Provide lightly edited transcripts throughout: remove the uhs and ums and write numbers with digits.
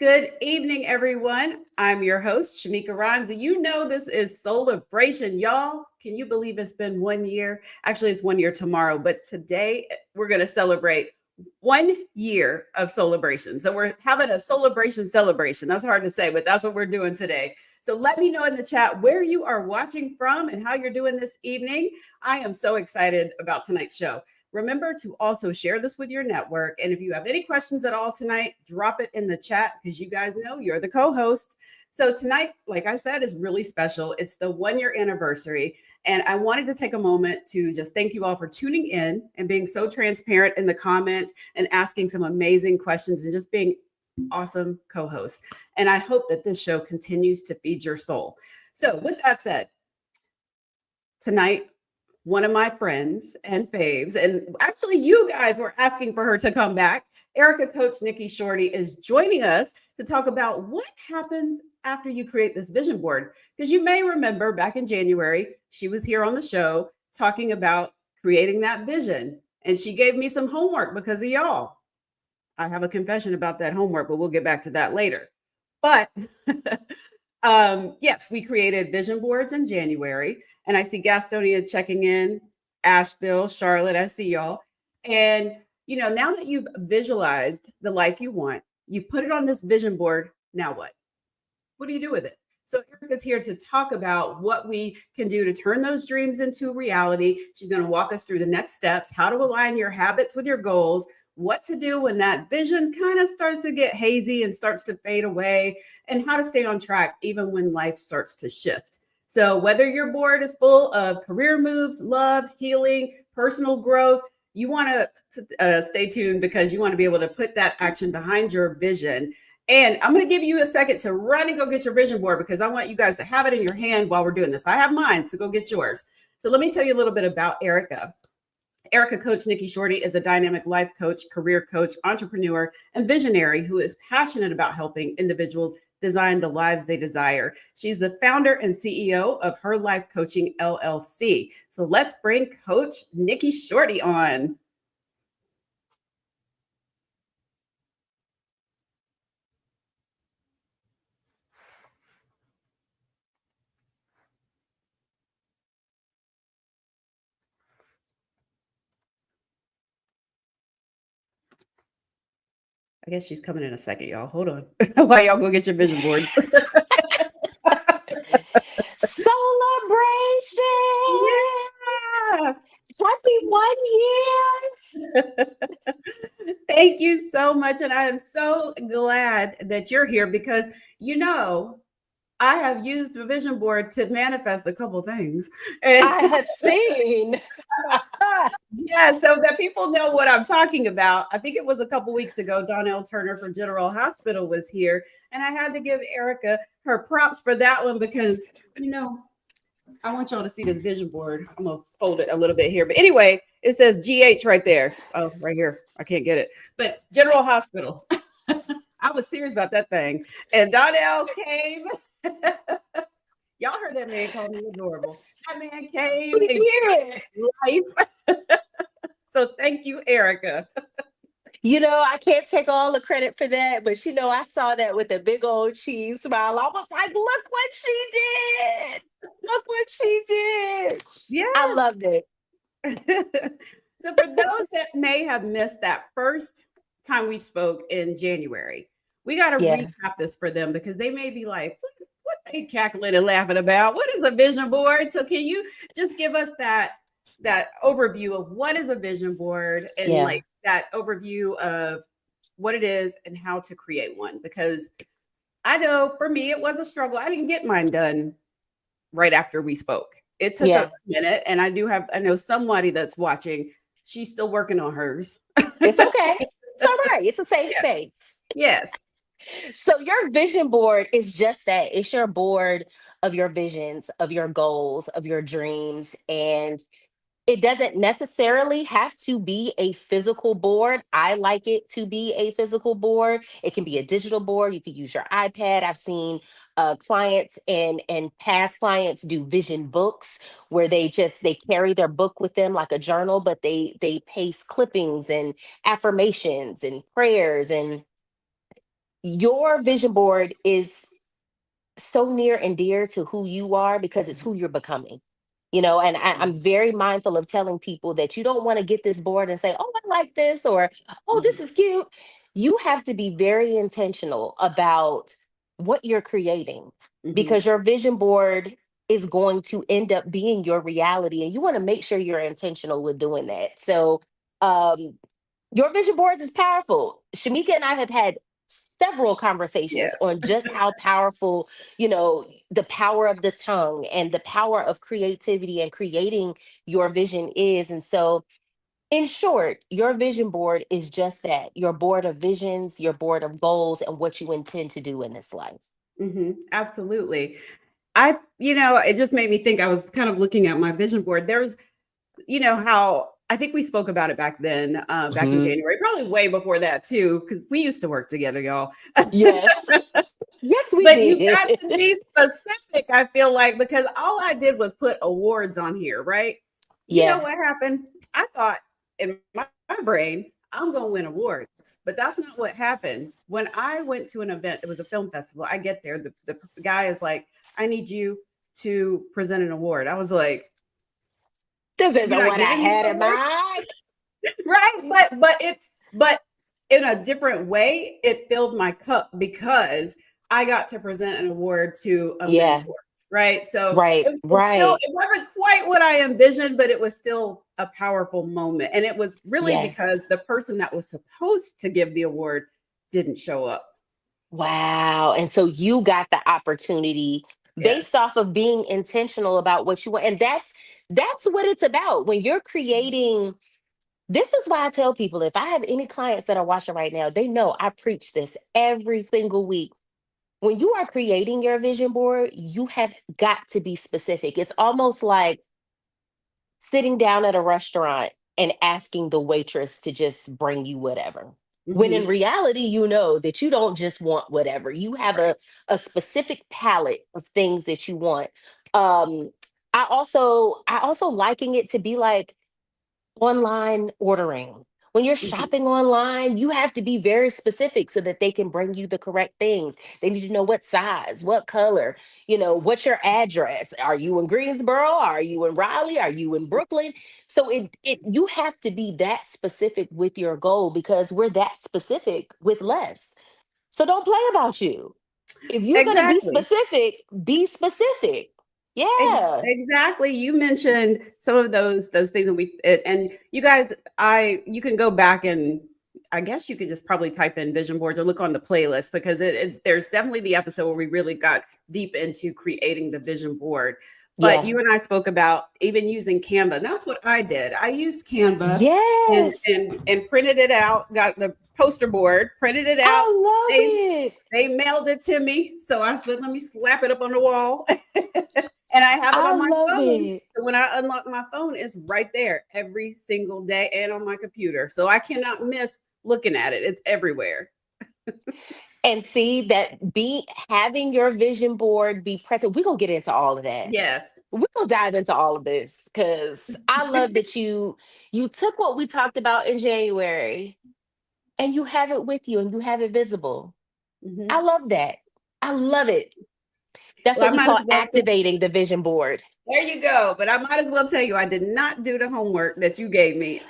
Good evening, everyone. I'm your host, Shameika Rhymes, and you know this is Soulibration, y'all. Can you believe it's been 1 year? Actually, it's 1 year tomorrow, but today we're going to celebrate 1 year of Soulibration. So we're having a celebration. That's hard to say, but that's what we're doing today. So let me know in the chat where you are watching from and how you're doing this evening. I am so excited about tonight's show. Remember to also share this with your network. And if you have any questions at all tonight, drop it in the chat because you guys know you're the co host. So, tonight, like I said, is really special. It's the 1 year anniversary. And I wanted to take a moment to just thank you all for tuning in and being so transparent in the comments and asking some amazing questions and just being awesome co hosts. And I hope that this show continues to feed your soul. So, with that said, tonight, one of my friends and faves, and actually, you guys were asking for her to come back. Erica Coach Nikki Shorty is joining us to talk about what happens after you create this vision board. Because you may remember back in January, she was here on the show talking about creating that vision. And she gave me some homework because of y'all. I have a confession about that homework, but we'll get back to that later. But yes, we created vision boards in January, and I see Gastonia checking in, Asheville, Charlotte. I see y'all. And now that you've visualized the life you want, you put it on this vision board. Now what? What do you do with it? So Erica's here to talk about what we can do to turn those dreams into reality. She's going to walk us through the next steps, how to align your habits with your goals, what to do when that vision kind of starts to get hazy and starts to fade away, and how to stay on track even when life starts to shift. So whether your board is full of career moves, love, healing, personal growth, you want to stay tuned because you want to be able to put that action behind your vision. And I'm going to give you a second to run and go get your vision board because I want you guys to have it in your hand while we're doing this. I have mine, so go get yours. So let me tell you a little bit about Erica. Erica Coach Nikki Shorty is a dynamic life coach, career coach, entrepreneur, and visionary who is passionate about helping individuals design the lives they desire. She's the founder and CEO of Her Life Coaching LLC. So let's bring Coach Nikki Shorty on. I guess she's coming in a second, y'all. Hold on. While y'all go get your vision boards. Celebration! Yeah. Happy 1 year! Thank you so much. And I am so glad that you're here because, I have used the vision board to manifest a couple things. And I have seen. yeah, so that people know what I'm talking about. I think it was a couple weeks ago, Donnell Turner from General Hospital was here. And I had to give Erica her props for that one because, I want y'all to see this vision board. I'm going to fold it a little bit here. But anyway, it says GH right there. Oh, right here. I can't get it. But General Hospital. I was serious about that thing. And Donnell came. Y'all heard that man call me adorable. That man came and gave life. So thank you, Erica. I can't take all the credit for that, but I saw that with a big old cheese smile. I was like, look what she did. Look what she did. Yeah. I loved it. So for those that may have missed that first time we spoke in January, we got to recap this for them because they may be like, what they cackling and laughing about? What is a vision board? So can you just give us that overview of what is a vision board and like that overview of what it is and how to create one? Because I know for me, it was a struggle. I didn't get mine done right after we spoke. It took a minute. And I know somebody that's watching, she's still working on hers. It's okay. It's all right. It's a safe space. Yes. So your vision board is just that. It's your board of your visions, of your goals, of your dreams. And it doesn't necessarily have to be a physical board. I like it to be a physical board. It can be a digital board. You can use your iPad. I've seen clients and past clients do vision books where they carry their book with them like a journal, but they paste clippings and affirmations and prayers and your vision board is so near and dear to who you are because it's who you're becoming. And I'm very mindful of telling people that you don't want to get this board and say, oh, I like this, or oh, this Mhm. is cute. You have to be very intentional about what you're creating Mhm. because your vision board is going to end up being your reality. And you want to make sure you're intentional with doing that. So, um, your vision boards is powerful. Shamika and I have had several conversations Yes. on just how powerful, the power of the tongue and the power of creativity and creating your vision is. And so, in short, your vision board is just that, your board of visions, your board of goals, and what you intend to do in this life. Absolutely. It just made me think. I was kind of looking at my vision board. There's, how I think we spoke about it back then, back in Mhm. January, probably way before that too, because we used to work together, y'all. Yes. Yes, we But you got did. to be specific, I feel like, because all I did was put awards on here, right? You know Yeah. what happened? I thought in my brain, I'm going to win awards, but that's not what happened. When I went to an event, it was a film festival. I get there, the guy is like, I need you to present an award. I was like, This you're isn't not what I giving me had an in award? mind. Right, but in a different way it filled my cup because I got to present an award to a Yeah. mentor, right? So Right. Right. it wasn't quite what I envisioned, but it was still a powerful moment, and it was really Yes. because the person that was supposed to give the award didn't show up. Wow. And so you got the opportunity based Yes. off of being intentional about what you want. And that's what it's about. When you're creating, this is why I tell people if I have any clients that are watching right now, they know I preach this every single week. When you are creating your vision board, you have got to be specific. It's almost like sitting down at a restaurant and asking the waitress to just bring you whatever. When in Hmm. reality, you know that you don't just want whatever. You have Right. a specific palette of things that you want. Um, I also liking it to be like online ordering. When you're Hmm. shopping online, you have to be very specific so that they can bring you the correct things. They need to know what size, what color, what's your address? Are you in Greensboro? Are you in Raleigh? Are you in Brooklyn? So it you have to be that specific with your goal because we're that specific with less. So don't play about you. If you're going to Exactly. be specific. Yeah. Exactly. You mentioned some of those things, and and you guys, you can go back and I guess you could just probably type in vision boards or look on the playlist because there's definitely the episode where we really got deep into creating the vision board. But Yeah. you and I spoke about even using Canva. And that's what I did. I used Canva and Yes. printed it out, got the poster board, printed it out. I love They it. they mailed it to me. So I said, let me slap it up on the wall. And I have it I on my love phone. it. So when I unlock my phone, it's right there every single day and on my computer. So I cannot miss looking at it. It's everywhere. And see that be having your vision board be present. We're gonna get into all of that. Yes. We're gonna dive into all of this because I love that you took what we talked about in January and you have it with you and you have it visible. I Hmm. love that. I love it. That's Well, what I we might call as well. activating the vision board. There you go. But I might as well tell you, I did not do the homework that you gave me.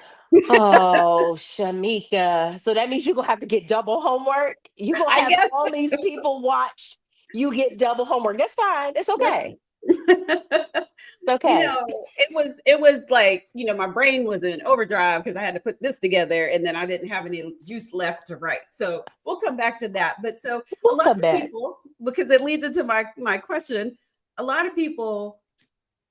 Oh, Shamika. So that means you're gonna have to get double homework. You're gonna I have guess. all these people watch you get double homework. That's fine. It's okay. It's okay. It was like, my brain was in overdrive because I had to put this together and then I didn't have any juice left to write. So we'll come back to that. But so a We'll lot come of back. people, because it leads into my question, a lot of people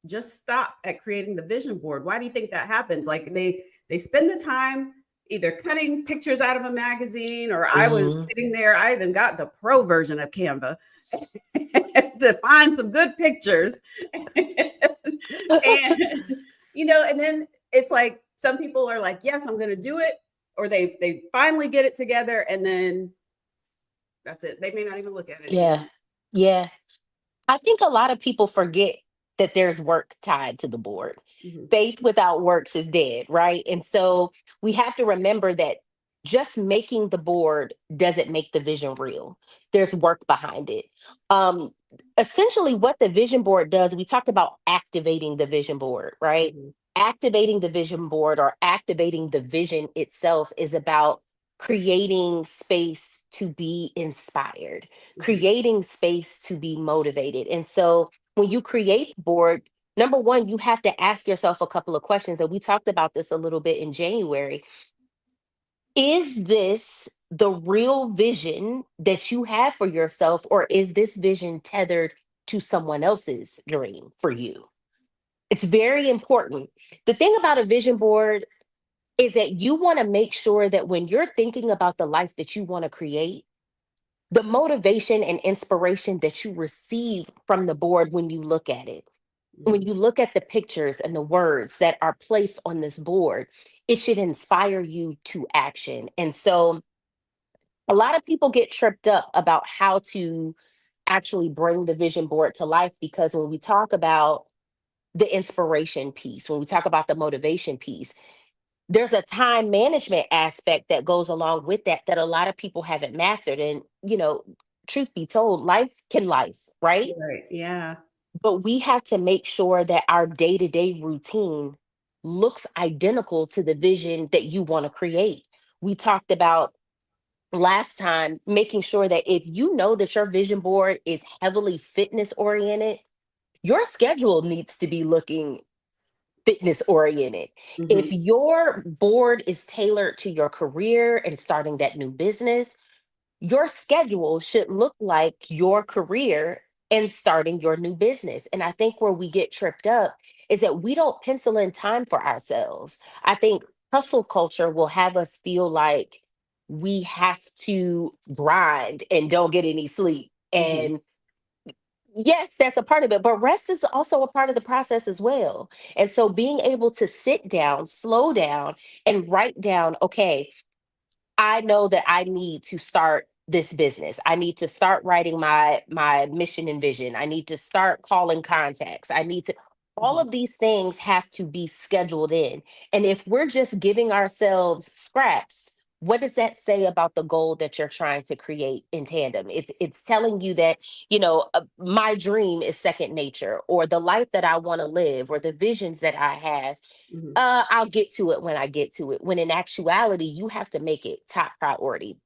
just stop at creating the vision board. Why do you think that happens? Like they spend the time either cutting pictures out of a magazine, or I was Mhm. sitting there, I even got the pro version of Canva to find some good pictures. And and then it's like some people are like, yes, I'm going to do it, or they finally get it together, and then that's it. They may not even look at it Yeah. again. Yeah. I think a lot of people forget that there's work tied to the board. Mhm. Faith without works is dead, right? And so we have to remember that just making the board doesn't make the vision real. There's work behind it. Um, Essentially, what the vision board does, we talked about activating the vision board, right? Mhm. Activating the vision board or activating the vision itself is about creating space to be inspired, Mhm. creating space to be motivated. And so when you create the board, number one, you have to ask yourself a couple of questions. And we talked about this a little bit in January. Is this the real vision that you have for yourself, or is this vision tethered to someone else's dream for you? It's very important. The thing about a vision board is that you want to make sure that when you're thinking about the life that you want to create, the motivation and inspiration that you receive from the board when you look at it, when Mhm. you look at the pictures and the words that are placed on this board, it should inspire you to action. And so a lot of people get tripped up about how to actually bring the vision board to life, because when we talk about the inspiration piece, when we talk about the motivation piece, there's a time management aspect that goes along with that that a lot of people haven't mastered. And, truth be told, life can life, right? Right. Yeah. But we have to make sure that our day to day routine looks identical to the vision that you want to create. We talked about last time making sure that if you know that your vision board is heavily fitness oriented, your schedule needs to be looking fitness oriented. If Mhm. your board is tailored to your career and starting that new business, your schedule should look like your career and starting your new business. And I think where we get tripped up is that we don't pencil in time for ourselves. I think hustle culture will have us feel like we have to grind and don't get any sleep. Mhm. And yes, that's a part of it, but rest is also a part of the process as well. And so being able to sit down, slow down, and write down, okay, I know that I need to start this business. I need to start writing my mission and vision. I need to start calling contacts. I need to all Mhm. of these things have to be scheduled in. And if we're just giving ourselves scraps, what does that say about the goal that you're trying to create in tandem? It's telling you that, my dream is second nature, or the life that I want to live, or the visions that I have, Mhm. I'll get to it when I get to it. When in actuality, you have to make it top priority.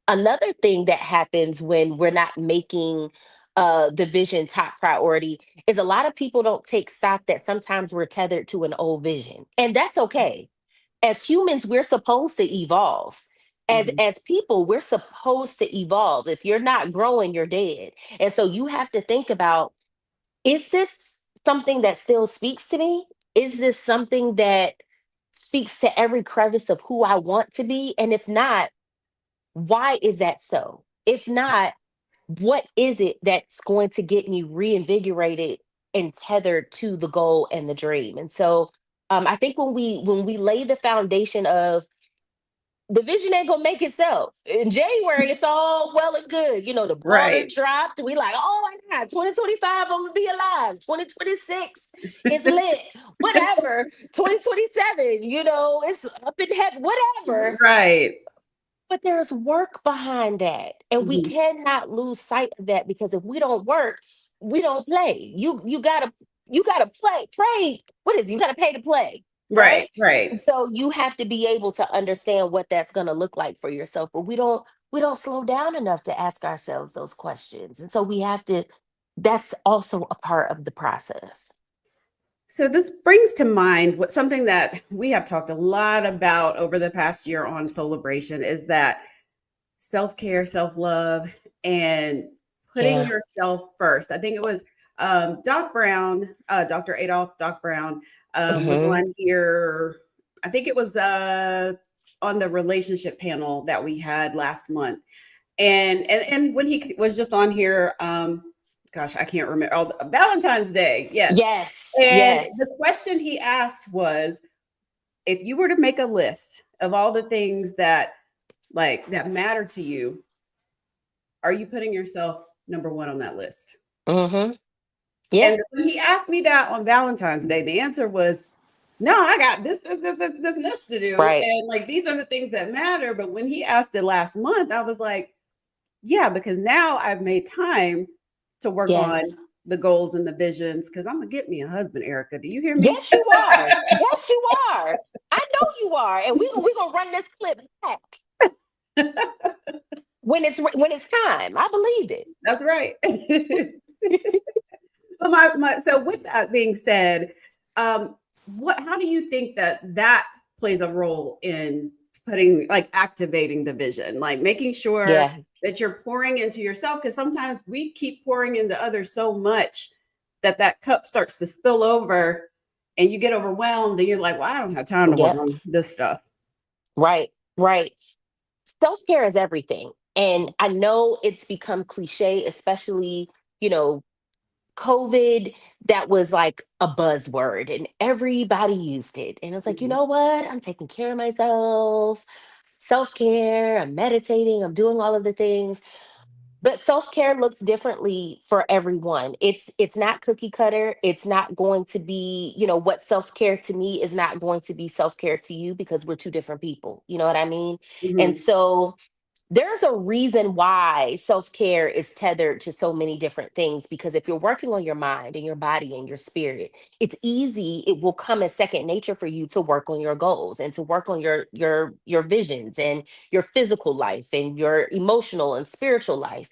Another thing that happens when we're not making the vision top priority is a lot of people don't take stock that sometimes we're tethered to an old vision. And that's okay. As humans, we're supposed to evolve. As Mhm. as people, we're supposed to evolve. If you're not growing, you're dead. And so you have to think about, is this something that still speaks to me? Is this something that speaks to every crevice of who I want to be? And if not, why is that so? If not, what is it that's going to get me reinvigorated and tethered to the goal and the dream? And so I think when we lay the foundation of the vision ain't gonna make itself. In January, it's all well and good. The border Right. dropped. We like, oh my God, 2025, I'm gonna be alive. 2026 is lit. Whatever. 2027, it's up in heaven, whatever. Right. But there's work behind that. And we Mhm. cannot lose sight of that, because if we don't work, we don't play. You gotta pray. What is it? You gotta pay to play, Right. right? Right. And so you have to be able to understand what that's gonna look like for yourself. But we don't slow down enough to ask ourselves those questions. And so we have to, that's also a part of the process. So this brings to mind what something that we have talked a lot about over the past year on Soulibration is that self-care, self-love, and putting Yeah. yourself first. I think it was Doc Brown, Dr. Adolph Doc Brown was Hmm. on here. I think it was on the relationship panel that we had last month. And when he was just on here, gosh, I can't remember. Oh, Valentine's Day, yes. Yes. And the Yes. question he asked was, if you were to make a list of all the things that that matter to you, are you putting yourself number one on that list? Hmm. Yeah. And when he asked me that on Valentine's Day, the answer was, no, I got this to do. Right. And like, these are the things that matter. But when he asked it last month, I was like, yeah, because now I've made time to work on Yes. the goals and the visions because I'm going to get me a husband, Erica. Do you hear me? Yes, you are. Yes, you are. I know you are. And we gonna run this clip back when it's time. I believe it. That's right. But so with that being said, how do you think that plays a role in putting like activating the vision, like making sure Yeah. that you're pouring into yourself? Because sometimes we keep pouring into others so much that that cup starts to spill over and you get overwhelmed and you're like, well, I don't have time to work Yep. on this stuff. Right. Right. Self-care is everything. And I know it's become cliche, especially, you know, COVID, that was like a buzzword and everybody used it. And it's like, you Mhm, know what? I'm taking care of myself, self care, I'm meditating, I'm doing all of the things. But self-care looks differently for everyone. It's not cookie cutter. It's not going to be, what self-care to me is not going to be self-care to you because we're two different people. You know what I mean? And mhm, so there's a reason why self-care is tethered to so many different things, because if you're working on your mind and your body and your spirit, it's easy, it will come as second nature for you to work on your goals and to work on your visions and your physical life and your emotional and spiritual life.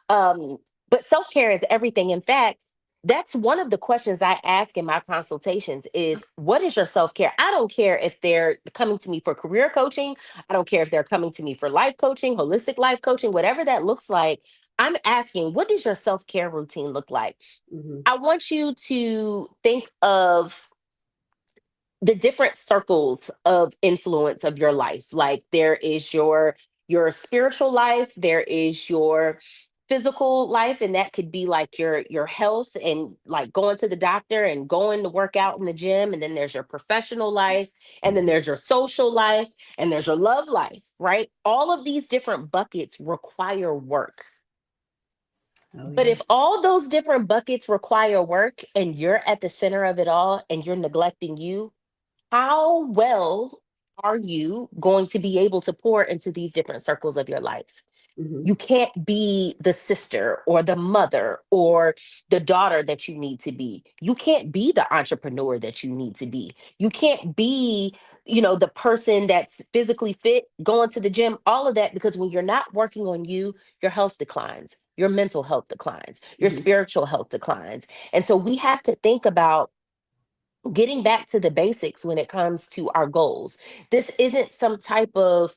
um but self-care is everything. In fact, that's one of the questions I ask in my consultations is, what is your self-care? I don't care if they're coming to me for career coaching. I don't care if they're coming to me for life coaching, holistic life coaching, whatever that looks like. I'm asking, what does your self care routine look like? mhm, I want you to think of the different circles of influence of your life. Like there is your spiritual life, there is your physical life, and that could be like your health and like going to the doctor and going to work out in the gym. And then there's your professional life, and then there's your social life, and there's your love life, right? All of these different buckets require work. oh But yeah, if all those different buckets require work and you're at the center of it all and you're neglecting you, how well are you going to be able to pour into these different circles of your life? mhm, You can't be the sister or the mother or the daughter that you need to be. You can't be the entrepreneur that you need to be. You can't be, the person that's physically fit, going to the gym, all of that, because when you're not working on you, your health declines, your mental health declines, your mhm, spiritual health declines. And so we have to think about getting back to the basics when it comes to our goals. This isn't some type of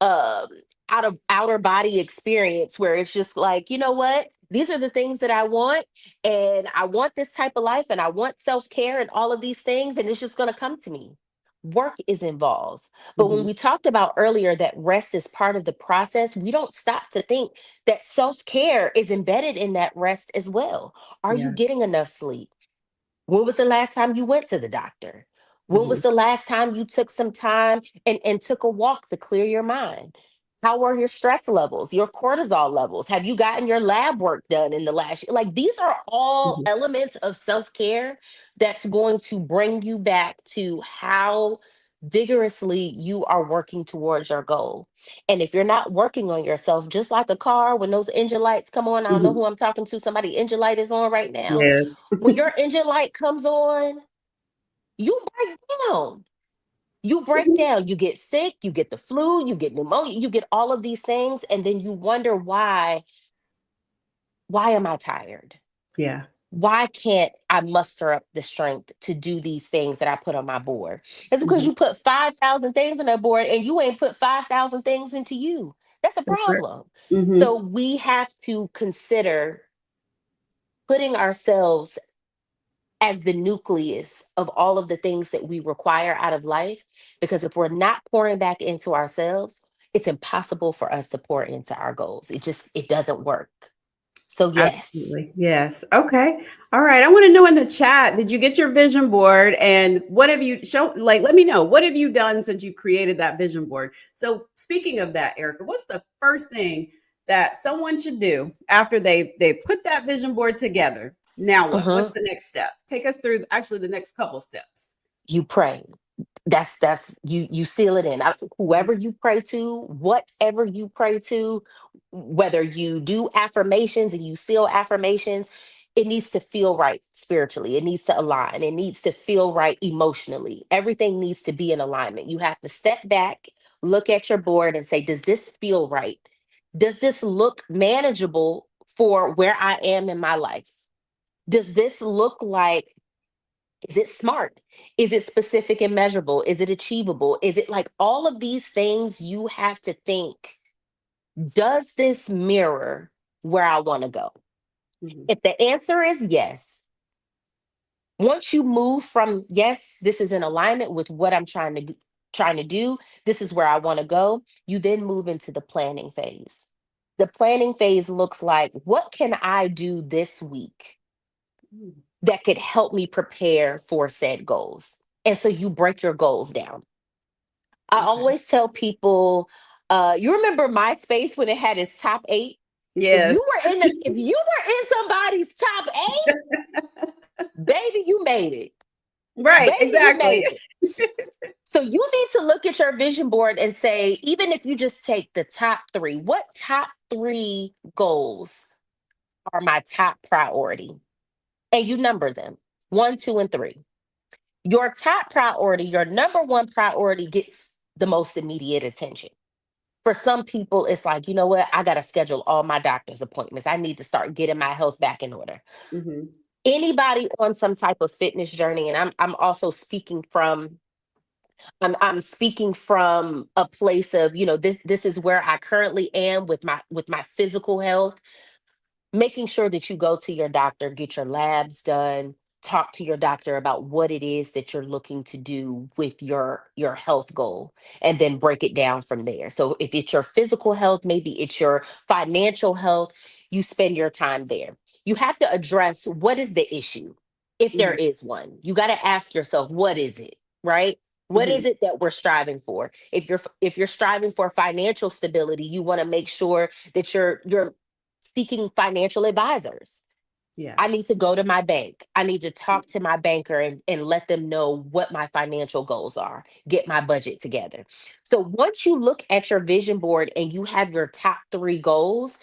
um out of outer body experience where it's just like, you know what? These are the things that I want, and I want this type of life, and I want self-care and all of these things, and it's just going to come to me. Work is involved. But when mhm, we talked about earlier that rest is part of the process, we don't stop to think that self-care is embedded in that rest as well. Are you yeah, getting enough sleep? When was the last time you went to the doctor? When was mhm, the last time you took some time and took a walk to clear your mind? How are your stress levels, your cortisol levels? Have you gotten your lab work done in the last year? Like these are all mhm, elements of self care that's going to bring you back to how vigorously you are working towards your goal. And if you're not working on yourself, just like a car, when those engine lights come on, I don't know mhm, who I'm talking to, somebody engine light is on right now. yes, When your engine light comes on, you break down. You break mhm, down. You get sick, you get the flu, you get pneumonia, you get all of these things. And then you wonder why am I tired? yeah, Why can't I muster up the strength to do these things that I put on my board? It's because mhm, you put 5,000 things on that board and you ain't put 5,000 things into you. That's a that's right. problem. Mhm, So we have to consider putting ourselves as the nucleus of all of the things that we require out of life. Because if we're not pouring back into ourselves, it's impossible for us to pour into our goals. It doesn't work. So yes. absolutely. Yes. Okay. All right. I want to know in the chat, did you get your vision board and what have you shown? Like, let me know, what have you done since you created that vision board? So speaking of that, Erica, what's the first thing that someone should do after they put that vision board together? Now what? What's Mhm. the next step? Take us through actually the next couple steps. You pray. That's you seal it in. Mhm. Whoever you pray to, whatever you pray to, whether you do affirmations and you seal affirmations, it needs to feel right spiritually. It needs to align. It needs to feel right emotionally. Everything needs to be in alignment. You have to step back, look at your board and say, does this feel right? Does this look manageable for where I am in my life? Does this look like, is it smart? Is it specific and measurable? Is it achievable? Is it like all of these things you have to think, does this mirror where I want to go? Mhm. If the answer is yes, once you move from yes, this is in alignment with what I'm trying to do, this is where I want to go, you then move into the planning phase. The planning phase looks like, what can I do this week Mm. that could help me prepare for said goals? And so you break your goals down. I Okay. always tell people, you remember MySpace when it had its top eight? Yes. If you were in somebody's top eight, baby, you made it. Right, Baby, you exactly. made it. So you need to look at your vision board and say, even if you just take the top three, what top three goals are my top priority? And you number them one, two, and three. Your top priority, your number one priority gets the most immediate attention. For some people, it's like, you know what? I got to schedule all my doctor's appointments. I need to start getting my health back in order. Mhm. Anybody on some type of fitness journey, and I'm also speaking from, I'm speaking from a place of, this is where I currently am with my physical health. Making sure that you go to your doctor, get your labs done, talk to your doctor about what it is that you're looking to do with your health goal, and then break it down from there. So if it's your physical health, maybe it's your financial health, you spend your time there. You have to address, what is the issue? If there Mhm. is one, you got to ask yourself, what is it? Right? What is Mhm. it that we're striving for? If you're striving for financial stability, you want to make sure that you're seeking financial advisors. Yeah. I need to go to my bank. I need to talk to my banker and let them know what my financial goals are, get my budget together. So once you look at your vision board and you have your top three goals,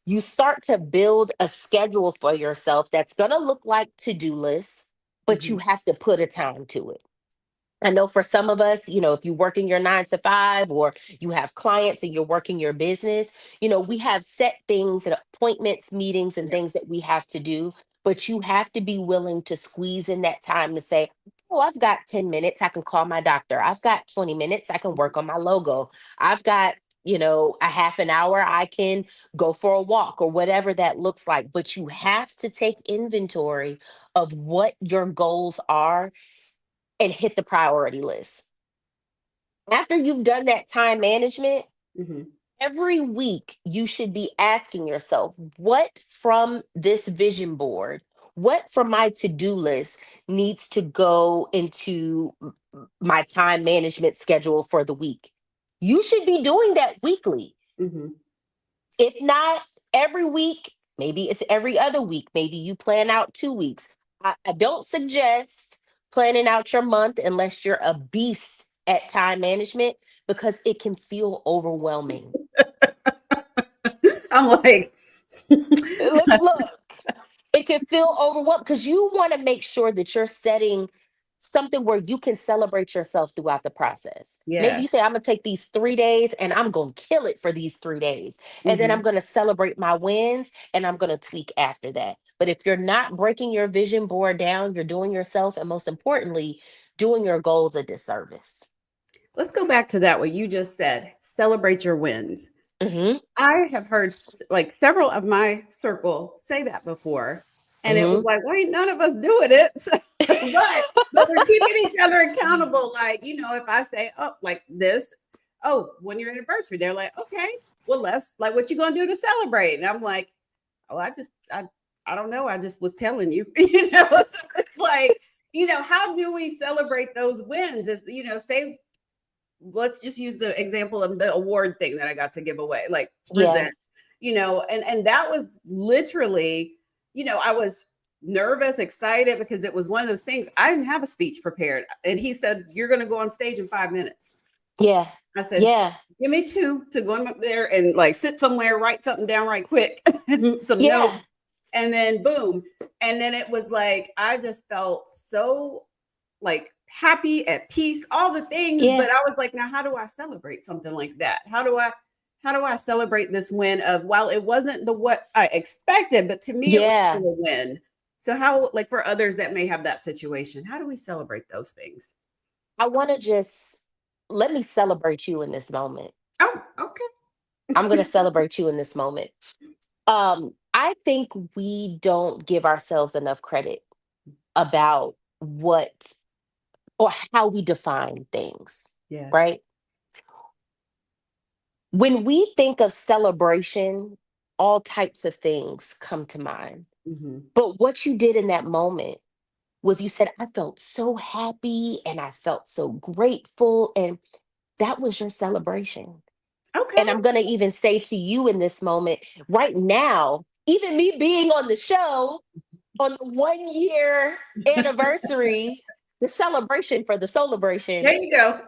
you start to build a schedule for yourself that's going to look like to-do lists, but you Mhm. have to put a time to it. I know for some of us, if you work in your 9 to 5 or you have clients and you're working your business, we have set things and appointments, meetings, and Yeah. things that we have to do. But you have to be willing to squeeze in that time to say, oh, I've got 10 minutes. I can call my doctor. I've got 20 minutes. I can work on my logo. I've got, a half an hour. I can go for a walk or whatever that looks like. But you have to take inventory of what your goals are and hit the priority list. After you've done that time management, Mhm. every week you should be asking yourself, what from this vision board, what from my to do list needs to go into my time management schedule for the week? You should be doing that weekly. Mhm. If not every week, maybe it's every other week. Maybe you plan out 2 weeks. I don't suggest planning out your month unless you're a beast at time management, because it can feel overwhelming. I'm like, Look, it can feel overwhelmed because you want to make sure that you're setting something where you can celebrate yourself throughout the process. Maybe yeah. you say, I'm going to take these 3 days and I'm going to kill it for these 3 days. And then I'm Mhm. going to celebrate my wins and I'm going to tweak after that. But if you're not breaking your vision board down, you're doing yourself and most importantly, doing your goals a disservice. Let's go back to that what you just said. Celebrate your wins. Hmm. I have heard like several of my circle say that before, and it was Hmm. like, wait, none of us doing it. But we're keeping each other accountable. Like, if I say, oh, like this, oh, 1 year anniversary, they're like, okay, well, let's like, what you gonna do to celebrate? And I'm like, oh, I don't know. I just was telling you, So it's like, how do we celebrate those wins? Is say let's just use the example of the award thing that I got to give away, like Yeah. present, and that was literally, I was nervous, excited, because it was one of those things. I didn't have a speech prepared. And he said, "You're going to go on stage in 5 minutes." Yeah. I said, Yeah. "Give me two to go up there and like sit somewhere, write something down right quick, some Yeah. notes." And then boom. And then it was like, I just felt so like happy, at peace, all the things. Yeah. But I was like, now how do I celebrate something like that? How do I celebrate this win of, while it wasn't the what I expected, but to me it was Yeah. still a win. So how, like for others that may have that situation, how do we celebrate those things? I want to just let me celebrate you in this moment. Oh, okay. I'm going to celebrate you in this moment. I think we don't give ourselves enough credit about what or how we define things, Yes. right? When we think of celebration, all types of things come to mind. Hmm. But what you did in that moment was you said, I felt so happy and I felt so grateful. And that was your celebration. And Okay. I'm going to even say to you in this moment, right now, even me being on the show on the 1 year anniversary, the celebration for the There celebration, you go.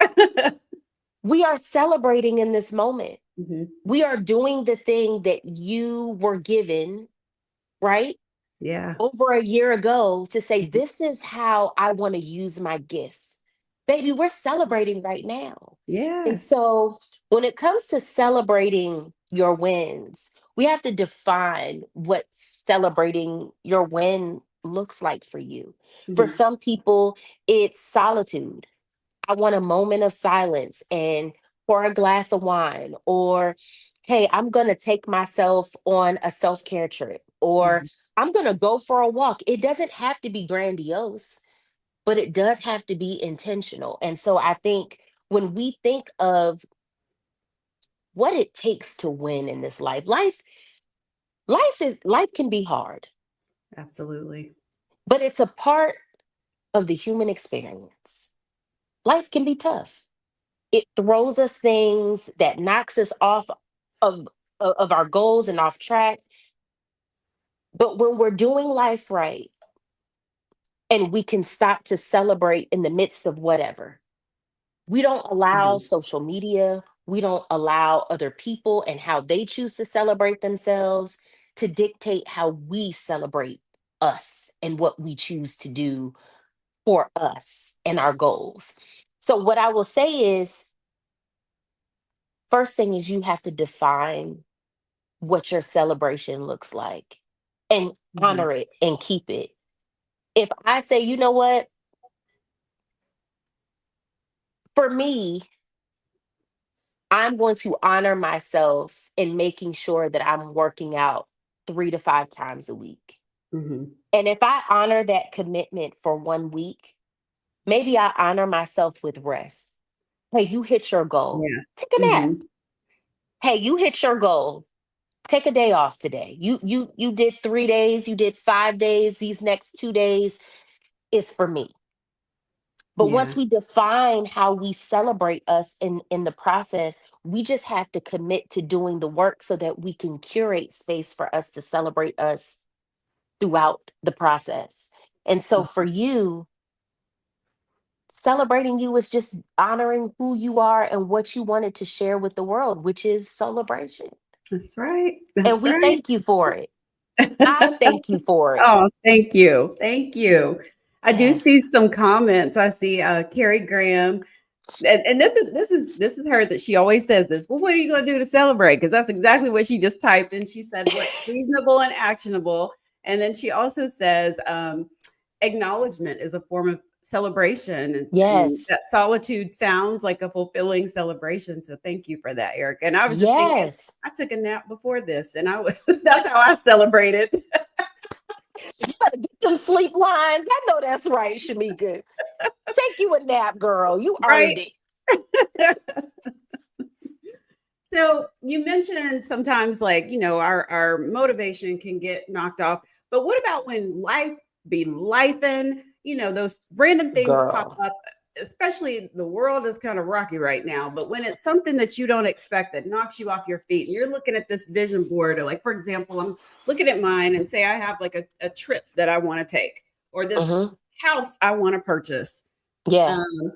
we are celebrating in this moment. Hmm. We are doing the thing that you were given, right? Yeah. Over a year ago to say, Mhm. this is how I want to use my gift. Baby, we're celebrating right now. And Yes. so when it comes to celebrating your wins, we have to define what celebrating your win looks like for you. For Hmm. some people, it's solitude. I want a moment of silence and pour a glass of wine, or hey, I'm going to take myself on a self care trip, or Hmm. I'm going to go for a walk. It doesn't have to be grandiose, but it does have to be intentional. And so I think when we think of what it takes to win in this life can be hard, Absolutely. but it's a part of the human experience. Life can be tough. It throws us things that knocks us off of of our goals and off track. But when we're doing life right and we can stop to celebrate in the midst of whatever, we don't allow Hmm. social media, we don't allow other people and how they choose to celebrate themselves to dictate how we celebrate us and what we choose to do for us and our goals. So, what I will say is, first thing is you have to define what your celebration looks like and Hmm. honor it and keep it. If I say, you know what, for me, I'm going to honor myself in making sure that I'm working out 3 to 5 times a week. Hmm. And if I honor that commitment for 1 week, maybe I honor myself with rest. Hey, you hit your goal. Yeah. Take a nap. Hmm. Hey, you hit your goal. Take a day off today. You did 3 days, you did 5 days. These next 2 days is for me. But Yeah. once we define how we celebrate us in the process, we just have to commit to doing the work so that we can curate space for us to celebrate us throughout the process. And so for you, celebrating you is just honoring who you are and what you wanted to share with the world, which is celebration. That's right. And That's we right. thank you for it. I thank you for it. Oh, thank you. Thank you. I do see Yes. some comments. I see Carrie Graham. And this is her, that she always says this. Well, what are you going to do to celebrate? Because that's exactly what she just typed. And she said, "What's reasonable and actionable?" And then she also says, "Acknowledgement is a form of celebration, and Yes. that solitude sounds like a fulfilling celebration." So thank you for that, Eric. And I was just thinking, Yes. I took a nap before this, and I was that's how I celebrated. You better get them sleep lines. I know that's right, Shamika. Take you a nap, girl. You Right. earned it. So you mentioned sometimes, like, our motivation can get knocked off. But what about when life be life, and those random things pop Girl. up? especially the world is kind of rocky right now, but when it's something that you don't expect that knocks you off your feet and you're looking at this vision board, or like, for example, I'm looking at mine and say I have like a trip that I want to take, or this Mm-hmm. house I want to purchase. Yeah. Um,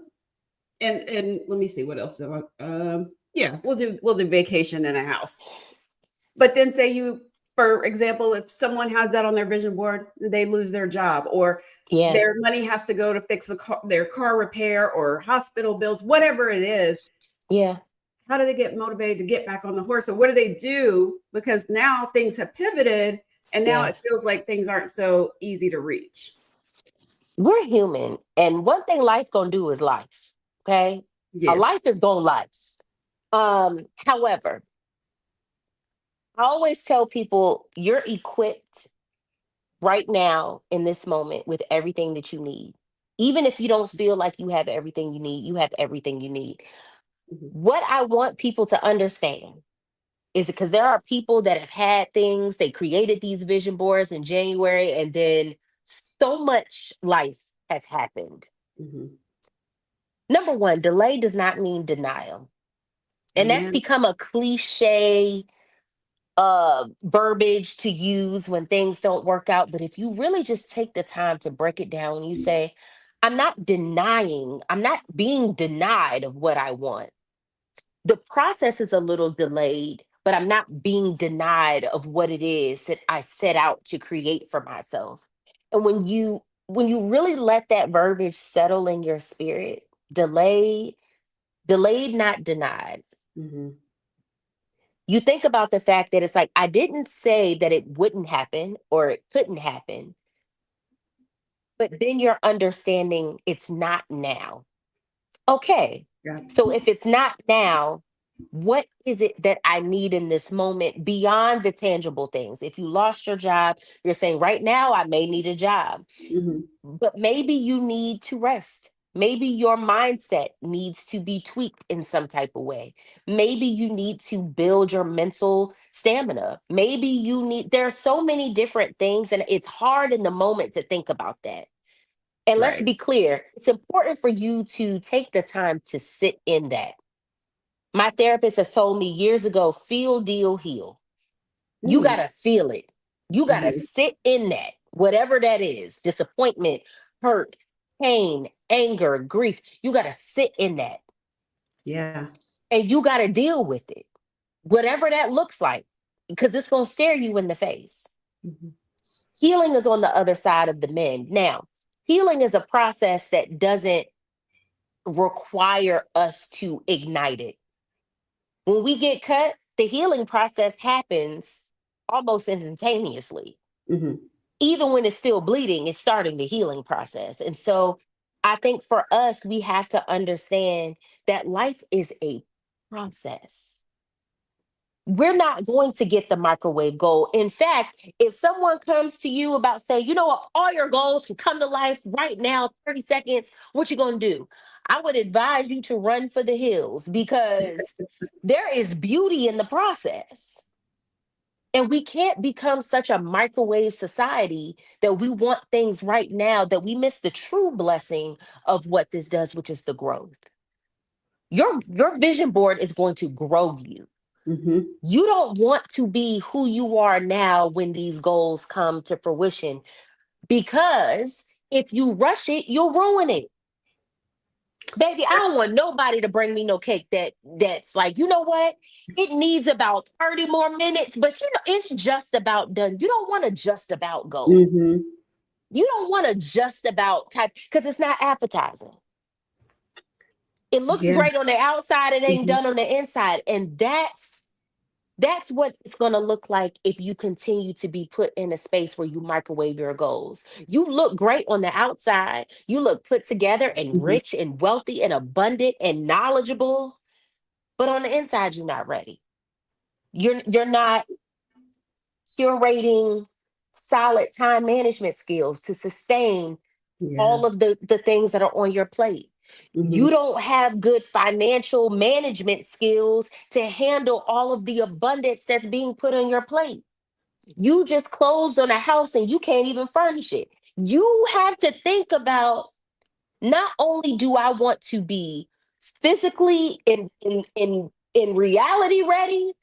and let me see what else. Yeah, we'll do vacation in a house. But then say you, for example, if someone has that on their vision board, they lose their job, or Yeah. their money has to go to fix their car repair or hospital bills, whatever it is. Yeah. How do they get motivated to get back on the horse? Or what do they do? Because now things have pivoted and now Yeah. it feels like things aren't so easy to reach. We're human, and one thing life gonna do is life. Okay, a Yes. life is gonna life. However, I always tell people you're equipped right now in this moment with everything that you need. Even if you don't feel like you have everything you have everything you need. Mhm. What I want people to understand is because there are people that have had things, they created these vision boards in January, and then so much life has happened. Mhm. Number one, delay does not mean denial. And that's Amen. become a cliche verbiage to use when things don't work out. But if you really just take the time to break it down, you say, I'm not denying, I'm not being denied of what I want. The process is a little delayed, but I'm not being denied of what it is that I set out to create for myself. And when you really let that verbiage settle in your spirit, delayed, not denied. Mhm. You think about the fact that it's like, I didn't say that it wouldn't happen or it couldn't happen, but then you're understanding it's not now. Okay. Yeah. So if it's not now, what is it that I need in this moment beyond the tangible things? If you lost your job, you're saying, right now, I may need a job. Mhm. But maybe you need to rest. Maybe your mindset needs to be tweaked in some type of way. Maybe you need to build your mental stamina. Maybe there are so many different things, and it's hard in the moment to think about that. And let's Right. be clear, it's important for you to take the time to sit in that. My therapist has told me years ago, feel, deal, heal. You got Mm. to feel it. You got to Mhm. sit in that, whatever that is, disappointment, hurt, pain, anger, grief. You got to sit in that Yeah. and you got to deal with it, whatever that looks like, because it's going to stare you in the face. Mhm. Healing is on the other side of the mend. Now, healing is a process that doesn't require us to ignite it. When we get cut, the healing process happens almost instantaneously. Mhm. Even when it's still bleeding, it's starting the healing process. And so I think for us, we have to understand that life is a process. We're not going to get the microwave goal. In fact, if someone comes to you about saying, you know what, all your goals can come to life right now, 30 seconds, what you gonna do? I would advise you to run for the hills because there is beauty in the process. And we can't become such a microwave society that we want things right now that we miss the true blessing of what this does, which is the growth. Your vision board is going to grow you. Mhm. You don't want to be who you are now when these goals come to fruition because if you rush it, you'll ruin it. Baby, I don't want nobody to bring me no cake that's like, you know what? It needs about 30 more minutes, but it's just about done. You don't want to just about go. Mhm. You don't want to just about type because it's not appetizing. It looks Yeah. great on the outside, it ain't Mhm. done on the inside. And that's what it's going to look like if you continue to be put in a space where you microwave your goals. You look great on the outside. You look put together and Mhm. rich and wealthy and abundant and knowledgeable, but on the inside you're not ready. You're not curating solid time management skills to sustain Yeah. all of the things that are on your plate. You Mhm. don't have good financial management skills to handle all of the abundance that's being put on your plate. You just closed on a house and you can't even furnish it. You have to think about Not only do I want to be physically in reality ready,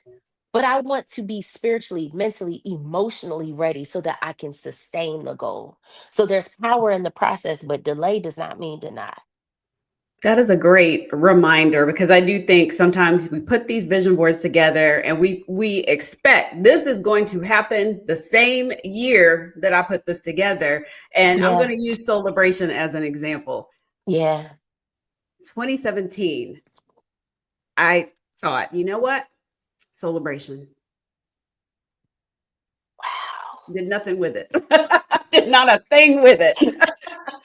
but I want to be spiritually, mentally, emotionally ready so that I can sustain the goal. So there's power in the process, but delay does not mean deny. That is a great reminder because I do think sometimes we put these vision boards together and we expect this is going to happen the same year that I put this together. And I'm going Yeah. to use Soulibration as an example. Yeah. 2017, I thought, you know what? Soulibration. Did nothing with it. Did not a thing with it. Wow.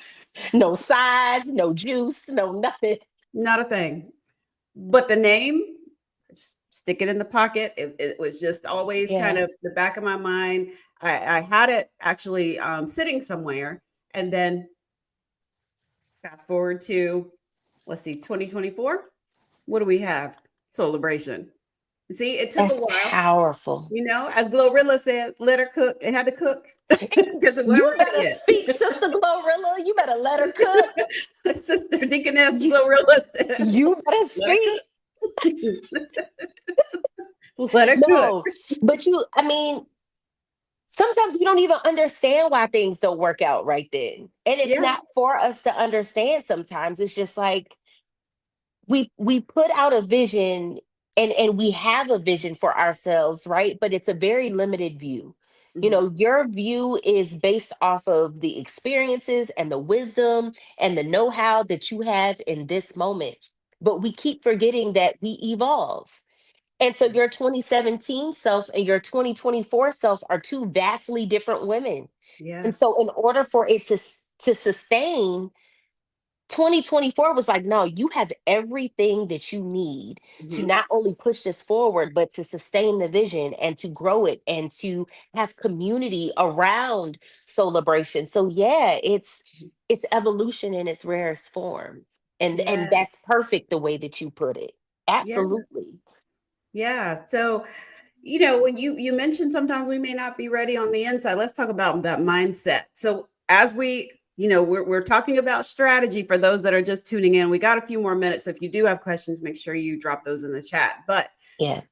No sides, no juice, no nothing. Not a thing. But the name, just stick it in the pocket. It was just always kind Yeah. of the back of my mind. I had it actually sitting somewhere. And then fast forward to, let's see, 2024. What do we have? Celebration. See, it took a That's while. powerful. You know, as Glorilla said, let her cook. It had to cook because it You wasn't ready better speak, yet. Sister Glorilla. You better let her cook. Sister Deaconess You, Glorilla said, you better let her speak. cook. Let her cook. No, but I mean, sometimes we don't even understand why things don't work out right then. And it's Yeah. not for us to understand sometimes. It's just like we put out a vision and we have a vision for ourselves, right? But it's a very limited view. You Mhm. know, your view is based off of the experiences and the wisdom and the know-how that you have in this moment. But we keep forgetting that we evolve. And so your 2017 self and your 2024 self are two vastly different women. Yeah. And so in order for it to sustain, 2024 was like, no, you have everything that you need to Mhm. not only push this forward, but to sustain the vision and to grow it and to have community around celebration. So yeah, it's evolution in its rarest form. And Yeah. that's perfect the way that you put it. Yeah. Absolutely. Yeah. So, when you mentioned sometimes we may not be ready on the inside, let's talk about that mindset. So, as we're talking about strategy for those that are just tuning in. We got a few more minutes. So if you do have questions, make sure you drop those in the chat. But Yeah.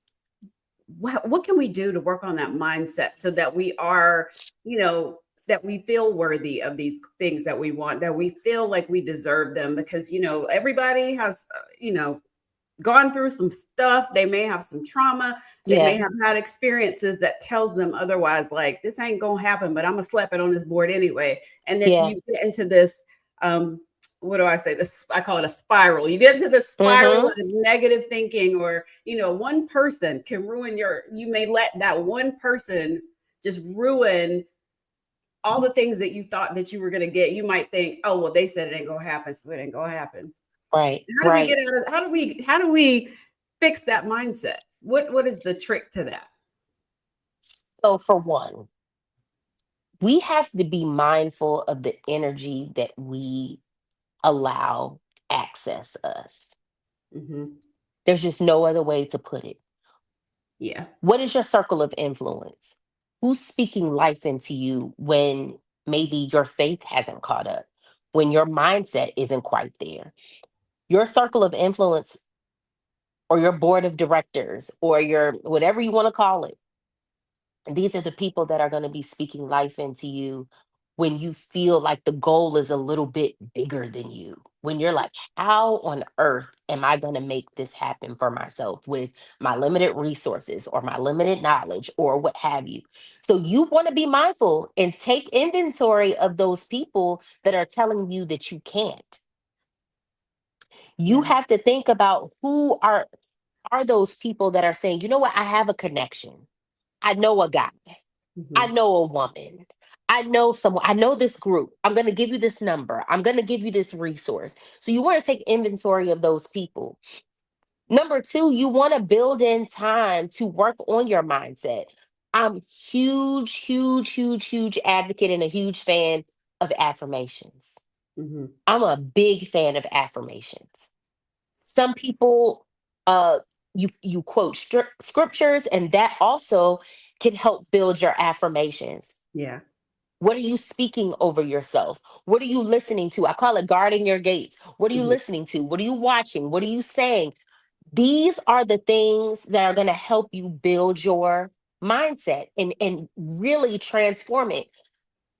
what can we do to work on that mindset so that we are, that we feel worthy of these things that we want, that we feel like we deserve them? Because, everybody has, gone through some stuff. They may have some trauma. They may Yeah. have had experiences that tells them otherwise, like this ain't gonna happen, but I'm gonna slap it on this board anyway. And then Yeah. you get into this, what do I say? This, I call it a spiral. You get into this spiral Mm-hmm. of negative thinking, or one person can ruin you may let that one person just ruin all the things that you thought that you were gonna get. You might think, oh well, they said it ain't gonna happen, so it ain't gonna happen. Right. How do we Right. get out of how do we fix that mindset? What is the trick to that? So for one, we have to be mindful of the energy that we allow access us. Hmm. There's just no other way to put it. Yeah. What is your circle of influence? Who's speaking life into you when maybe your faith hasn't caught up, when your mindset isn't quite there? Your circle of influence or your board of directors or your whatever you want to call it, these are the people that are going to be speaking life into you when you feel like the goal is a little bit bigger than you. When you're like, how on earth am I going to make this happen for myself with my limited resources or my limited knowledge or what have you? So you want to be mindful and take inventory of those people that are telling you that you can't. You Yeah. have to think about who are those people that are saying, you know what, I have a connection. I know a guy. I Hmm. know a woman. I know someone. I know this group. I'm going to give you this number. I'm going to give you this resource. So you want to take inventory of those people. Number two, you want to build in time to work on your mindset. I'm huge, huge, huge, huge advocate and a huge fan of affirmations. Hmm. I'm a big fan of affirmations. Some people you quote scriptures and that also can help build your affirmations. Yeah. What are you speaking over yourself? What are you listening to? I call it guarding your gates. What are you Mhm. listening to? What are you watching? What are you saying? These are the things that are going to help you build your mindset and really transform it.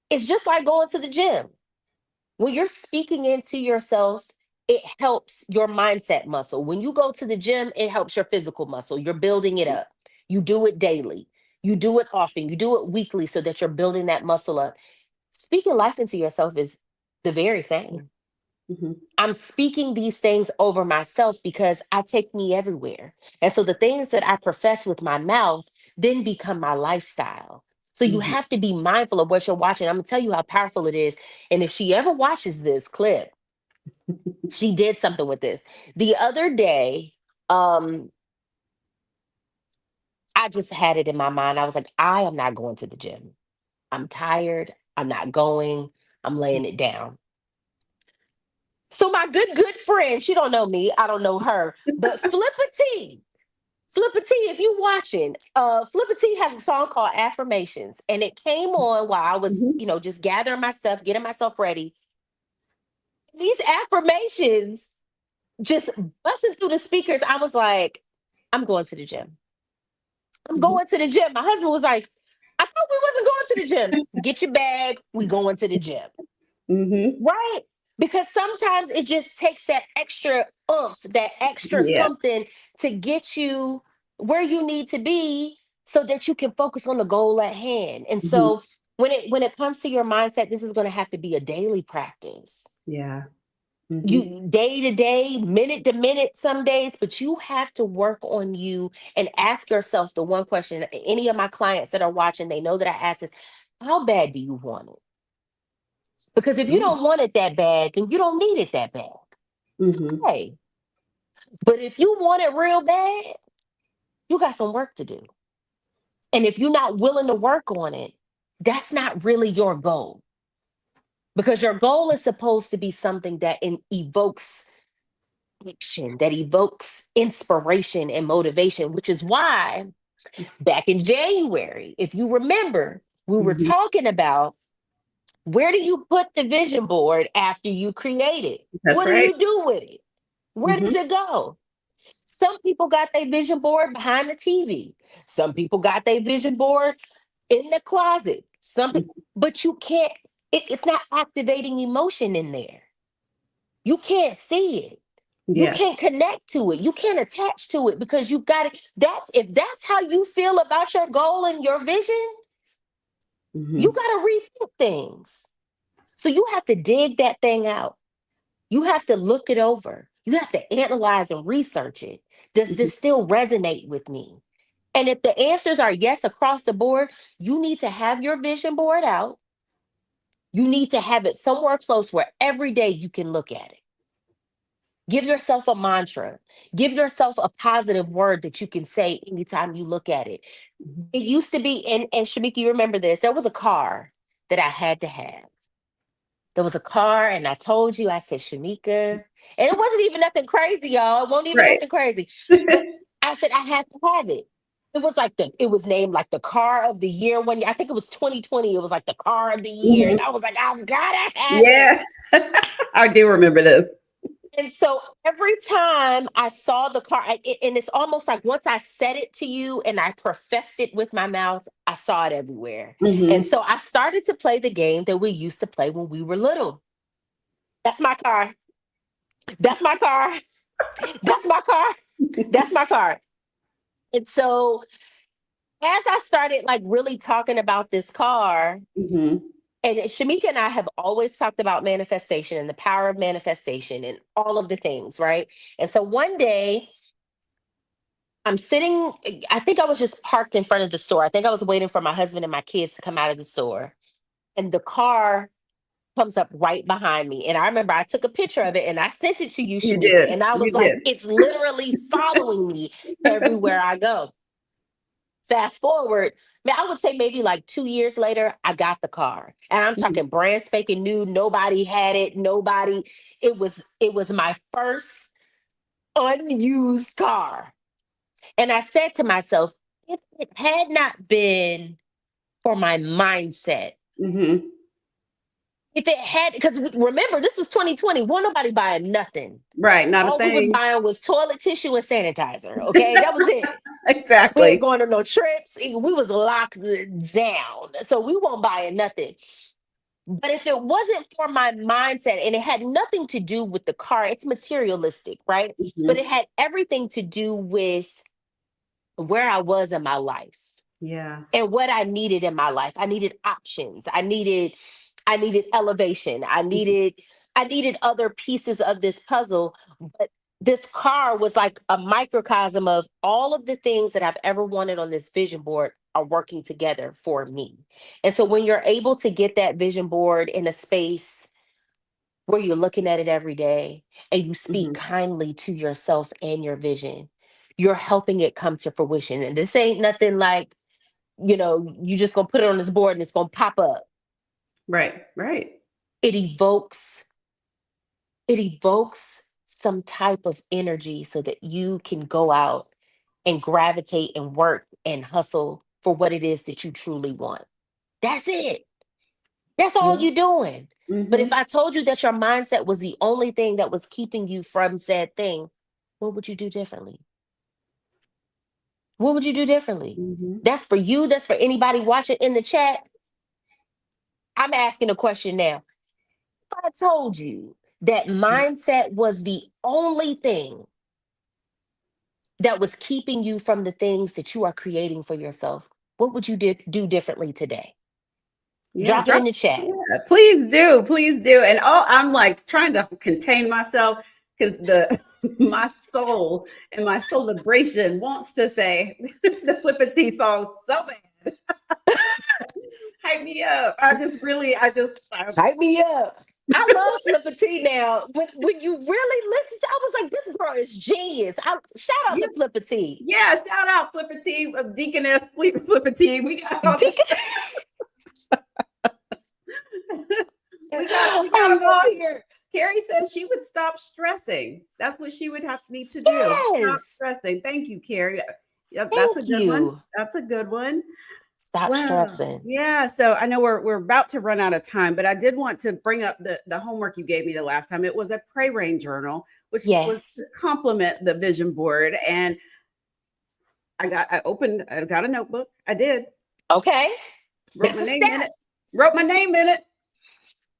It's just like going to the gym. When you're speaking into yourself, it helps your mindset muscle. When you go to the gym, it helps your physical muscle. You're building it up. You do it daily. You do it often. You do it weekly so that you're building that muscle up. Speaking life into yourself is the very same. Mhm. I'm speaking these things over myself because I take me everywhere. And so the things that I profess with my mouth then become my lifestyle. So you Mhm. have to be mindful of what you're watching. I'm going to tell you how powerful it is. And if she ever watches this clip, she did something with this. The other day, um, I just had it in my mind. I was like, I am not going to the gym. I'm tired. I'm not going. I'm laying it down. So my good friend, she don't know me, I don't know her, but Flippa T, if you watching, Flippa T has a song called Affirmations, and it came on while I was, Mhm. just gathering my stuff, getting myself ready. These affirmations just busting through the speakers. I was like, I'm going to the gym. I'm Mhm. going to the gym. My husband was like, I thought we wasn't going to the gym. Get your bag. We going to the gym. Mhm. Right? Because sometimes it just takes that extra oomph, that extra Yeah. something to get you where you need to be so that you can focus on the goal at hand. And Mhm. so when it comes to your mindset, this is going to have to be a daily practice. Yeah. Mhm. You day to day, minute to minute some days, but you have to work on you and ask yourself the one question. Any of my clients that are watching, they know that I ask this, how bad do you want it? Because if you Mm. don't want it that bad, then you don't need it that bad. It's Mhm. okay. But if you want it real bad, you got some work to do. And if you're not willing to work on it, that's not really your goal. Because your goal is supposed to be something that evokes action, that evokes inspiration and motivation, which is why back in January, if you remember, we were Mhm. talking about where do you put the vision board after you create it? That's What do right. you do with it? Where Mhm. does it go? Some people got their vision board behind the TV. Some people got their vision board in the closet. Mhm. But you can't, it's not activating emotion in there. You can't see it. You Yeah. can't connect to it. You can't attach to it because you got it. If that's how you feel about your goal and your vision, you Mhm. got to rethink things. So you have to dig that thing out. You have to look it over. You have to analyze and research it. Does Mhm. this still resonate with me? And if the answers are yes across the board, you need to have your vision board out. You need to have it somewhere close where every day you can look at it. Give yourself a mantra. Give yourself a positive word that you can say anytime you look at it. Mhm. It used to be, and Shamika, you remember this, there was a car that I had to have. There was a car, and I told you, I said, Shamika, and it wasn't even nothing crazy, y'all. It wasn't even Right. nothing crazy. But I said, I have to have it. It was named like the car of the year one year. I think it was 2020. It was like the car of the year. And Mhm. I was like, I've got to have it. Yes. I do remember this. And so every time I saw the car, and it's almost like once I said it to you and I professed it with my mouth, I saw it everywhere. And Mhm. so I started to play the game that we used to play when we were little. That's my car. That's my car. That's my car. That's my car. And so as I started like really talking about this car, Mhm. and Shamika and I have always talked about manifestation and the power of manifestation and all of the things, right? And so one day I'm sitting, I think I was just parked in front of the store. I think I was waiting for my husband and my kids to come out of the store. And the car comes up right behind me. And I remember I took a picture of it and I sent it to you, You Shamika. did. And I was You like, did. it's literally following me everywhere I go. Fast forward, man, I would say maybe like 2 years later, I got the car. And I'm Mhm. talking brand spanking new. Nobody had it. Nobody. It was my first unused car. And I said to myself, if it had not been for my mindset, Mm-hmm. If it had, because remember, this was 2020, won't nobody buying nothing. Right. Not a All we was thing. buying was toilet tissue and sanitizer. Okay, that was it. We ain't Exactly. going on no trips. We was locked down, so we won't buy nothing. But if it wasn't for my mindset, and it had nothing to do with the car, it's materialistic, right? But Hmm. it had everything to do with where I was in my life Yeah. and what I needed in my life. I needed options. I needed elevation. I needed other pieces of this puzzle, but this car was like a microcosm of all of the things that I've ever wanted on this vision board are working together for me. And so when you're able to get that vision board in a space where you're looking at it every day and you speak Hmm. kindly to yourself and your vision, you're helping it come to fruition. And this ain't nothing like, you just gonna put it on this board and it's gonna pop up. Right. Right. It evokes, it evokes some type of energy so that you can go out and gravitate and work and hustle for what it is that you truly want. That's it. That's all Yeah. you're doing. But if Hmm. I told you that your mindset was the only thing that was keeping you from said thing, what would you do differently? What would you do differently? Hmm. That's for you. That's for anybody watching in the chat. I'm asking a question now. If I told you that mindset was the only thing that was keeping you from the things that you are creating for yourself, what would you do differently today? Yeah. Drop it Drop. in the chat. Yeah. Please do. Please do. And all I'm like trying to contain myself because the my soul and my celebration wants to say the Flippity song so bad. Hype me up. Hype me up. I love Flipper T now. When you really listen to, I was like, this girl is genius. Shout out yeah, to Flipper T. yeah. Shout out Flippity, Deaconess Flippity. We got all the Deacon- we got I them love all it. here. Carrie says she would stop stressing. That's what she would have need to do. Stop Yes. stressing. Thank you, Carrie. Yeah, that's a Thank good one. you. That's a good one. Stop Wow. stressing. Yeah. So I know we're about to run out of time, but I did want to bring up the homework you gave me the last time. It was a pray rain journal, which was Yes. to complement the vision board. And I got a notebook. I did. Okay. Wrote That's my a name in step. it. Wrote my name in it.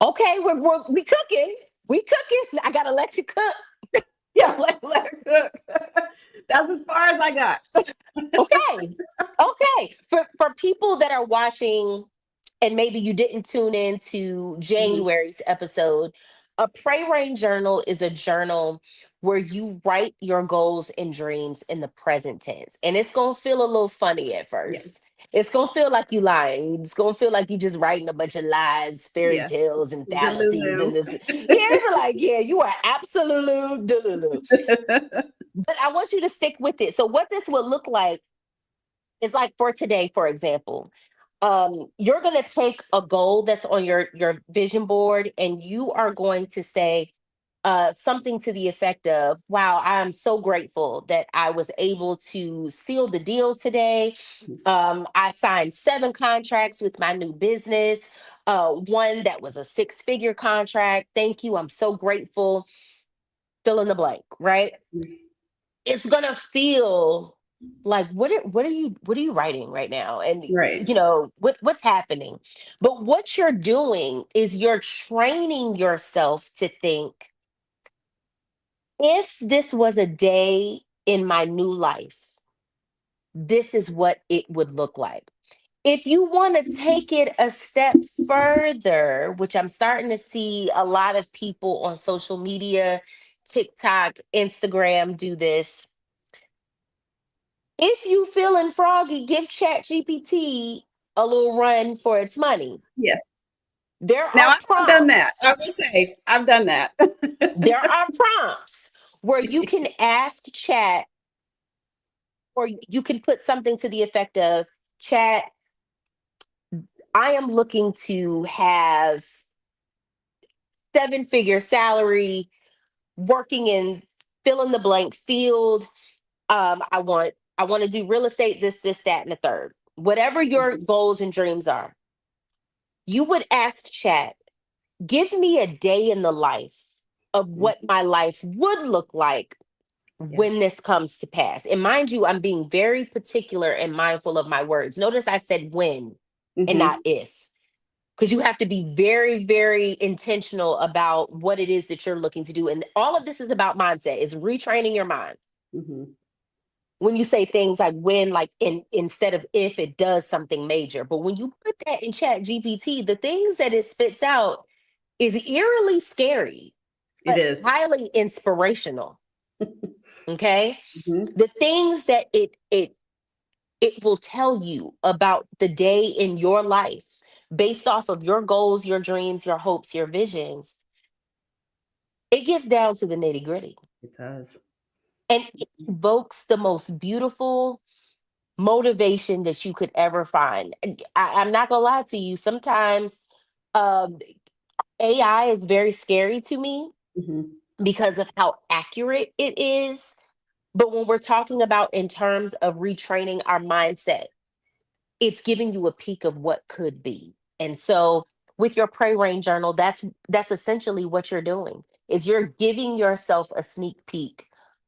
Okay. We cooking. We cooking. I gotta let you cook. Yeah, let her cook. That's as far as I got. Okay. Okay. For people that are watching and maybe you didn't tune in to Mhm. January's episode, a pray rain journal is a journal where you write your goals and dreams in the present tense. And it's going to feel a little funny at Yeah. first. It's going to feel like you lying. It's going to feel like you just writing a bunch of lies, fairy Yeah. tales, and fallacies. Delulu. And this, yeah, it's like, yeah, you are absolute delulu. But I want you to stick with it. So, what this would look like is like for today, for example, you're going to take a goal that's on your vision board, and you are going to say something to the effect of, "Wow, I'm so grateful that I was able to seal the deal today. I signed 7 contracts with my new business. One that was a 6-figure contract. Thank you. I'm so grateful." Fill in the blank, right? It's gonna feel like what are you writing right now, and Right. what's happening. But what you're doing is you're training yourself to think, if this was a day in my new life, this is what it would look like. If you want to take it a step further, which I'm starting to see a lot of people on social media, TikTok, Instagram do this. If you feeling froggy, give Chat GPT a little run for its money. Yes. There Now are I've done that. prompts. I will say I've done that. There are prompts where you can ask Chat, or you can put something to the effect of, Chat, I am looking to have 7-figure salary, working in fill in the blank field. I want to do real estate, this, that, and the third. Whatever your goals and dreams are, you would ask chat, give me a day in the life of what Mhm. my life would look like Yeah. when this comes to pass. And mind you, I'm being very particular and mindful of my words. Notice I said when and not Hmm. if, because you have to be very, very intentional about what it is that you're looking to do. And all of this is about mindset, is retraining your mind. Hmm. When you say things like when, like instead of if, it does something major. But when you put that in chat GPT, the things that it spits out is eerily scary, It but is. highly inspirational. Okay. Hmm. The things that it will tell you about the day in your life based off of your goals, your dreams, your hopes, your visions, it gets down to the nitty gritty. It does. And it evokes the most beautiful motivation that you could ever find. And I'm not gonna lie to you. Sometimes um, AI is very scary to me Hmm. because of how accurate it is. But when we're talking about in terms of retraining our mindset, it's giving you a peek of what could be. And so with your pray rain journal, that's essentially what you're doing. Is you're giving yourself a sneak peek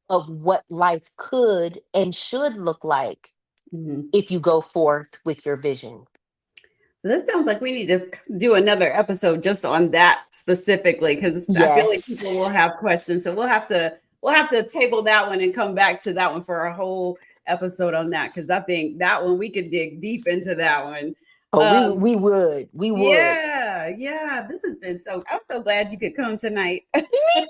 of what life could and should look like Hmm. if you go forth with your vision. This sounds like we need to do another episode just on that specifically, because I feel like Yes. people will have questions. So we'll have to table that one and come back to that one for a whole episode on that, because I think that one we could dig deep into that one. Oh, Um, we would. yeah, yeah. This has been so. I'm so glad you could come tonight. Me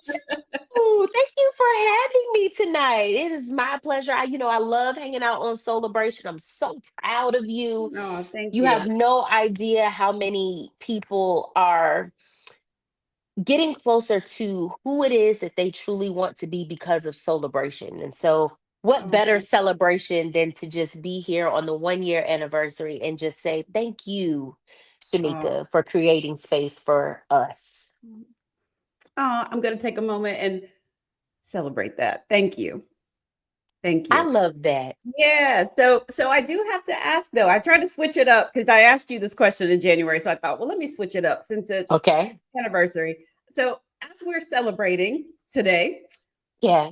too. Thank you for having me tonight. It is my pleasure. I love hanging out on Soulibration. I'm so proud of you. Oh, thank You you. have no idea how many people are getting closer to who it is that they truly want to be because of Celebration. And so, what Oh, better celebration than to just be here on the 1 year anniversary and just say thank you, oh, Shameika, for creating space for us. oh, I'm going to take a moment and celebrate that. Thank you. Thank I you. love that. Yeah. So I do have to ask though. I tried to switch it up because I asked you this question in January. So I thought, well, let me switch it up since it's Okay. anniversary. So as we're celebrating today, Yeah.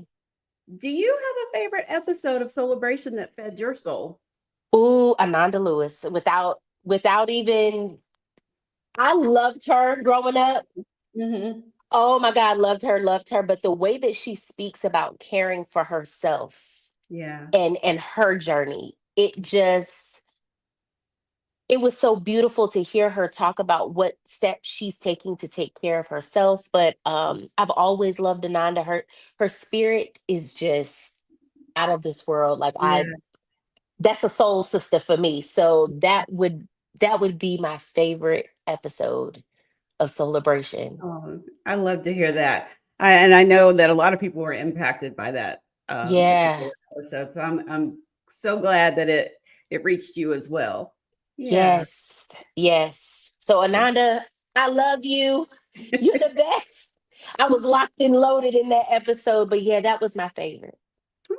do you have a favorite episode of Celebration that fed your soul? Ooh, Ananda Lewis. Without even, I loved her growing up. Hmm. Oh my God, loved her. But the way that she speaks about caring for herself Yeah. and her journey, it was so beautiful to hear her talk about what steps she's taking to take care of herself. But I've always loved Ananda. Her spirit is just out of this world. Like Yeah. I That's a soul sister for me. So that would be my favorite episode of Celebration. Oh, I love to hear that. And I know that a lot of people were impacted by that Yeah. particular episode. So I'm so glad that it reached you as well. Yeah. Yes. Yes. So Ananda, I love you. You're the best. I was locked and loaded in that episode, but yeah, that was my favorite.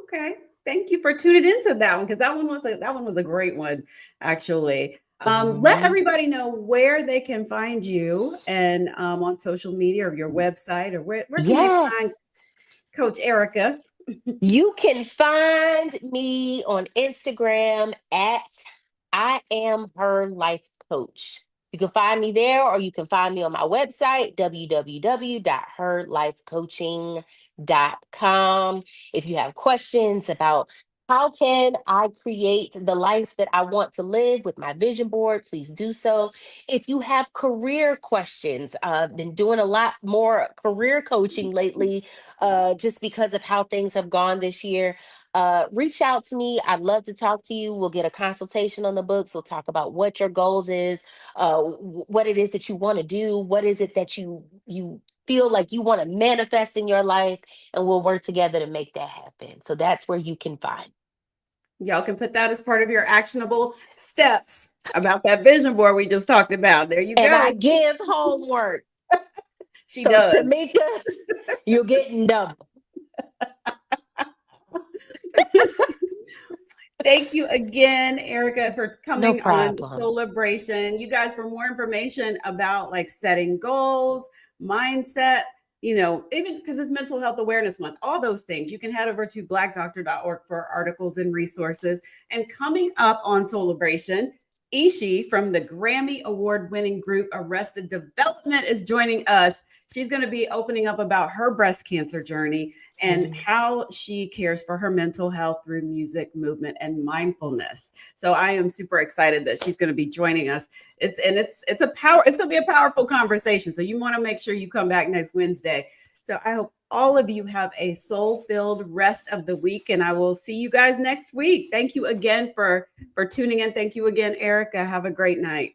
Okay. Thank you for tuning into that one, because that one was a great one, actually. Let Mhm. everybody know where they can find you and on social media or your website, or where can they find Yes. Coach Erica? You can find me on Instagram at I am her life coach. You can find me there, or you can find me on my website, www.herlifecoaching.com. If you have questions about how can I create the life that I want to live with my vision board, please do so. If you have career questions, I've been doing a lot more career coaching lately, just because of how things have gone this year. Reach out to me. I'd love to talk to you. We'll get a consultation on the books. We'll talk about what your goals is, what it is that you want to do, what is it that you feel like you want to manifest in your life, and we'll work together to make that happen. So that's where you can find. Y'all can put that as part of your actionable steps about that vision board we just talked about. There you And go. I give homework. She So does. Shamika, you're getting double. Thank you again, Erica, for No coming on problem. Soulibration. You guys, for more information about like setting goals, mindset, you know, even because it's Mental Health Awareness Month, all those things, you can head over to blackdoctor.org for articles and resources. And coming up on Soulibration, Ishi from the Grammy Award winning group Arrested Development is joining us. She's going to be opening up about her breast cancer journey and Mhm. how she cares for her mental health through music, movement, and mindfulness. So I am super excited that she's going to be joining us. It's going to be a powerful conversation. So you want to make sure you come back next Wednesday. So I hope all of you have a soul-filled rest of the week, and I will see you guys next week. Thank you again for tuning in. Thank you again, Erica. Have a great night.